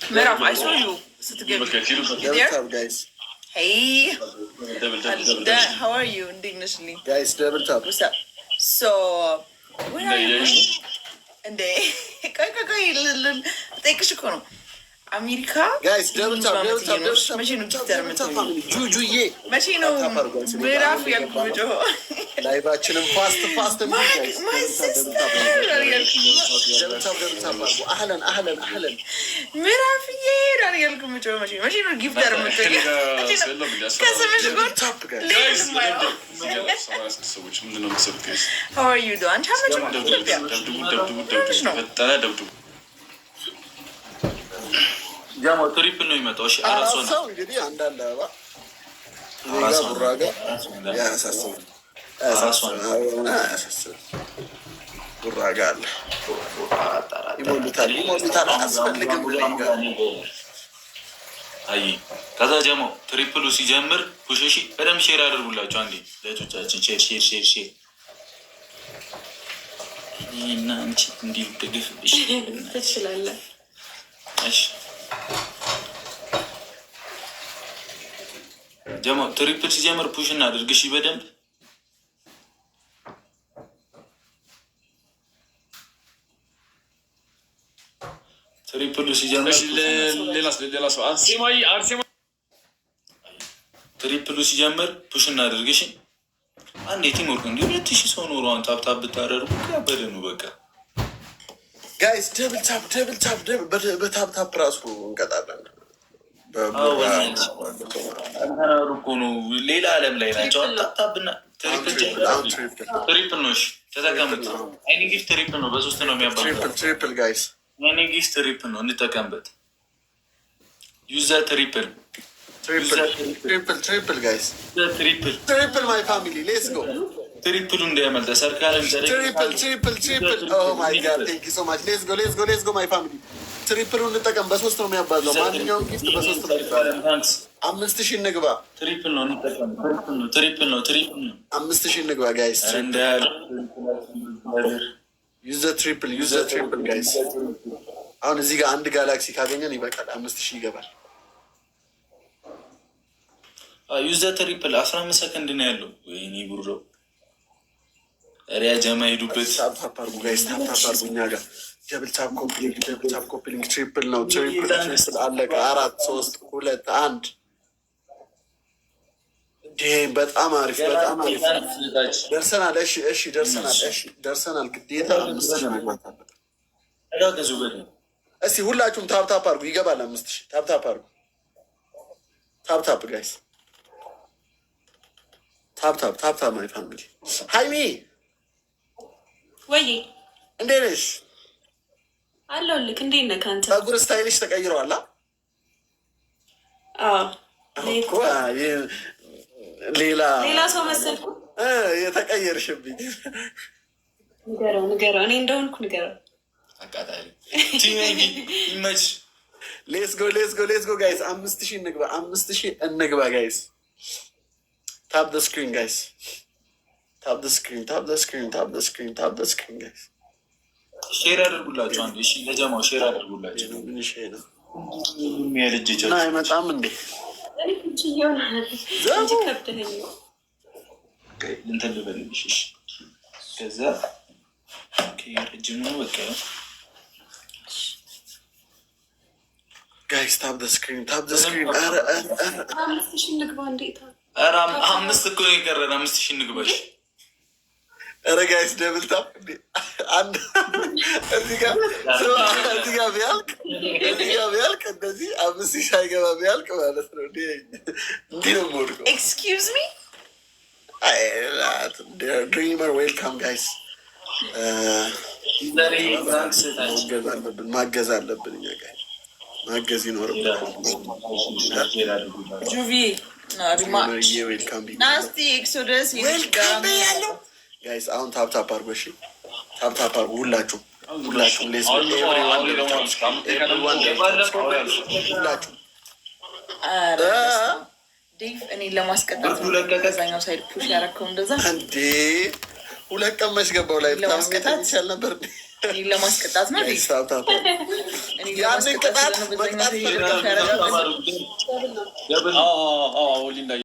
Merav, I saw you. What's up, guys? Hey. How are you? Indignously. Guys, double tap. What's up? So, where are you going? And they... Take a second. አሜሪካ ጋይስ ደብል ታፕ መቼ ነው ጊፍተር የምትሆኚው? ጁጁዬ መቼ ነው ምዕራፍ ያልኩት? ላይቫችንም ፋስት ማይ ሲስተር አህለን ምዕራፍዬ ዳር ያልኩት መቼ ነው ጊፍተር የምትሆኚው? ከስምሽ ጎን How are you doing? ጃሞ ትሪፕል ነው የሚመጣው። እሺ አራስ ነው እንግዲህ አንዳንድ አባ ሌላ ቡራጋ ያሳስብ ቡራጋ አለ ይሞሉታል አስፈልግም። አይ ከዛ ጃሞ ትሪፕሉ ሲጀምር ፑሽሺ በደምብ ሼር አድርጉላችሁ። አንዴ ለቶቻችን ሼር እና አንቺ እንዲህ ደግፍብሽ ትችላለህ። እሺ ጀሞ ትሪፕል ሲጀምር ፑሽ እናድርግ። እሺ በደንብ ትሪፕሉ ሲጀምር ትሪፕሉ ሲጀምር ፑሽ እናድርግ። እሺ አንዴ ቲም ወርክ እንዲሁ 2000 ሰው ኖሮ አሁን ታፕ ብታደርጉ ያበደ ነው በቃ ጋይስ ደብል ታፕ በታፕ ራሱ እንቀጣለን። እኮ ነው ሌላ ዓለም ላይ ናቸው። ታፕና ትሪፕል ነው። እሺ ተጠቀምበት። አይኒ ጊፍት ትሪፕል ነው። በሶስት ነው የሚያባለው። ትሪፕል ጋይስ አይኒ ጊፍት ትሪፕል ነው። እንጠቀምበት። ዩዘ ትሪፕል ጋይስ ትሪፕል ማይ ፋሚሊ ሌትስ ጎ ትሪፕሉ እንዳያመልጠ ሰርካለም ትሪፕል ኦ ማይ ጋድ ቴንክ ዩ ሶ ማች ሌትስ ጎ ማይ ፋሚሊ ትሪፕሉን እንጠቀም። በሶስት ነው የሚያባዛው። ማንኛውም ጊፍት በሶስት ነው የሚባለው። 5000 እንግባ። ትሪፕል ነው እንጠቀም። ትሪፕል ነው 5000 እንግባ ጋይስ። ዩዘ ትሪፕል ጋይስ። አሁን እዚህ ጋር አንድ ጋላክሲ ካገኘን ይበቃል። 5000 ይገባል። ዩዘ ትሪፕል 15 ሰከንድ ነው ያለው። ወይኔ ጉሮ ሪያ ጀማ ሄዱበት። ታፕ አድርጉ ጋይስ፣ ታፕ አድርጉ። እኛ ጋር ደብል ታፕ ኮምፕሊንግ ትሪፕል ነው። ትሪፕል አለቀ። 4 3 2 1 በጣም አሪፍ ደርሰናል። እሺ ደርሰናል። ግዴታ 5000 መግባት አለበት። እስኪ ሁላችሁም ታፕ አድርጉ። ይገባል 5000። ታፕ አድርጉ። ታፕ ጋይስ፣ ታፕ ማይ ፋሚሊ። ሃይሚ ወይ እንዴት ነሽ? አለሁልህ። እንዴት ነህ? ከአንተ ፀጉር ስታይልሽ ተቀይረዋል። ሌላ ሰው መሰልኩ። የተቀየርሽብኝ። ንገረው እኔ እንደሆንኩ ንገረው። አቃጣሪ ይመች። ሌትስ ጎ ጋይስ። 5000 እንግባ ጋይስ። ታፕ ዘ ስክሪን ጋይስ። ታፕ ዘ ስክሪን ጋይስ። ሼር አድርጉላችሁ። አንዴ እሺ፣ ለጀማው ሼር አድርጉላችሁ። እና አይመጣም እንዴ? እንትን ልበልልሽ። እሺ፣ ከዛ ረጅም ነው በቃ ጋይስ። ታፕ ዘ ስክሪን። ኧረ 5 እኮ ነው የቀረን። 5000 እንግባሽ። ኧረ ጋይስ ደብል ታፕ አንድ እዚህ ጋር ቢያልቅ እንደዚህ 5000 ሳይገባ ቢያልቅ ማለት ነው። እንዲህ ነው የምወድቀው። ኤክስኪውዝ ሚ ድሪመር ዌልካም ጋይስ። ማገዝ አለብን እኛ ጋር ማገዝ ይኖርብናል። ጋይስ አሁን ታፕ አድርጎ። እሺ ታፕ አድርጎ ሁላችሁም ሁላችሁም እኔ ለማስቀጣት ዛኛው ሳይድ ፑሽ ያረከው እንደዛ እንዴ 2 ቀን መች ገባው ላይ ለማስቀጣት ይቻል ነበር። እኔን ለማስቀጣት ነው። ያንን ቅጣት